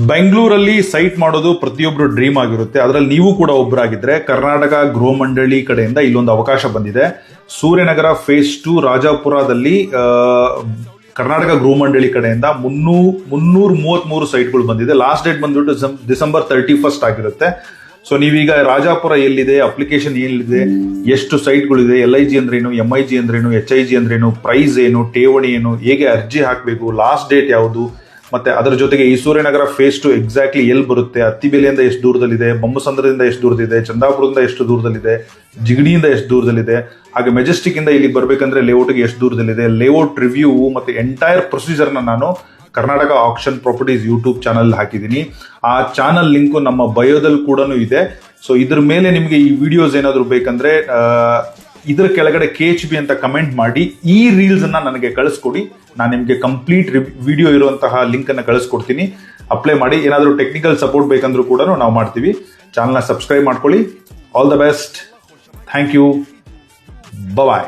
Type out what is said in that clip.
ಬೆಂಗಳೂರಲ್ಲಿ ಸೈಟ್ ಮಾಡೋದು ಪ್ರತಿಯೊಬ್ಬರು ಡ್ರೀಮ್ ಆಗಿರುತ್ತೆ. ಅದರಲ್ಲಿ ನೀವು ಕೂಡ ಒಬ್ಬರಾಗಿದ್ರೆ ಕರ್ನಾಟಕ ಗೃಹ ಮಂಡಳಿ ಕಡೆಯಿಂದ ಇಲ್ಲೊಂದು ಅವಕಾಶ ಬಂದಿದೆ. ಸೂರ್ಯನಗರ ಫೇಸ್ 2 ರಾಜಾಪುರದಲ್ಲಿ ಕರ್ನಾಟಕ ಗೃಹ ಮಂಡಳಿ ಕಡೆಯಿಂದ 333 ಸೈಟ್ಗಳು ಬಂದಿದೆ. ಲಾಸ್ಟ್ ಡೇಟ್ ಬಂದ್ಬಿಟ್ಟು ಡಿಸೆಂಬರ್ 31 ಆಗಿರುತ್ತೆ. ಸೊ ನೀವೀಗ ರಾಜಾಪುರ ಎಲ್ಲಿದೆ, ಅಪ್ಲಿಕೇಶನ್ ಏನಿದೆ, ಎಷ್ಟು ಸೈಟ್ಗಳಿದೆ, LIG ಅಂದ್ರೇನು, MIG ಅಂದ್ರೇನು, HIG ಅಂದ್ರೇನು, ಪ್ರೈಸ್ ಏನು, ಠೇವಣಿ ಏನು, ಹೇಗೆ ಅರ್ಜಿ ಹಾಕಬೇಕು, ಲಾಸ್ಟ್ ಡೇಟ್ ಯಾವುದು, ಮತ್ತೆ ಅದರ ಜೊತೆಗೆ ಈ ಸೂರ್ಯನಗರ ಫೇಸ್ 2 ಎಕ್ಸಾಕ್ಟ್ಲಿ ಎಲ್ಲಿ ಬರುತ್ತೆ, ಅತ್ತಿಬೆಲೆಯಿಂದ ಎಷ್ಟು ದೂರದಲ್ಲಿದೆ, ಬೊಮ್ಮಸಂದ್ರದಿಂದ ಎಷ್ಟು ದೂರದಲ್ಲಿದೆ, ಚಂದಾಪುರದಿಂದ ಎಷ್ಟು ದೂರದಲ್ಲಿದೆ, ಜಿಗಣಿಯಿಂದ ಎಷ್ಟು ದೂರದಲ್ಲಿದೆ, ಹಾಗೆ ಮೆಜೆಸ್ಟಿಕ್ ಇಂದ ಇಲ್ಲಿ ಬರ್ಬೇಕಂದ್ರೆ ಲೇಔಟ್ಗೆ ಎಷ್ಟು ದೂರದಲ್ಲಿದೆ, ಲೇಔಟ್ ರಿವ್ಯೂ ಮತ್ತೆ ಎಂಟೈರ್ ಪ್ರೊಸೀಜರ್ನ ನಾನು Karnataka action properties YouTube channel ಹಾಕಿದ್ದೀನಿ. ಆ ಚಾನಲ್ ಲಿಂಕು ನಮ್ಮ ಬಯೋದಲ್ಲಿ ಕೂಡ ಇದೆ. ಸೊ ಇದ್ರ ಮೇಲೆ ನಿಮಗೆ ಈ ವಿಡಿಯೋಸ್ ಏನಾದರೂ ಬೇಕಂದ್ರೆ ಇದರ ಕೆಳಗಡೆ KHB ಅಂತ ಕಮೆಂಟ್ ಮಾಡಿ ಈ ರೀಲ್ಸ್ ಅನ್ನ ನನಗೆ ಕಳಿಸ್ಕೊಡಿ. ನಾನು ನಿಮಗೆ ಕಂಪ್ಲೀಟ್ ವಿಡಿಯೋ ಇರುವಂತಹ ಲಿಂಕ್ ಅನ್ನ ಕಳಿಸ್ಕೊಡ್ತೀನಿ. ಅಪ್ಲೈ ಮಾಡಿ. ಏನಾದರೂ ಟೆಕ್ನಿಕಲ್ ಸಪೋರ್ಟ್ ಬೇಕಂದ್ರೂ ಕೂಡ ನಾವು ಮಾಡ್ತೀವಿ. ಚಾನಲ್ನ ಸಬ್ಸ್ಕ್ರೈಬ್ ಮಾಡ್ಕೊಳ್ಳಿ. All the best. Thank you. Bye.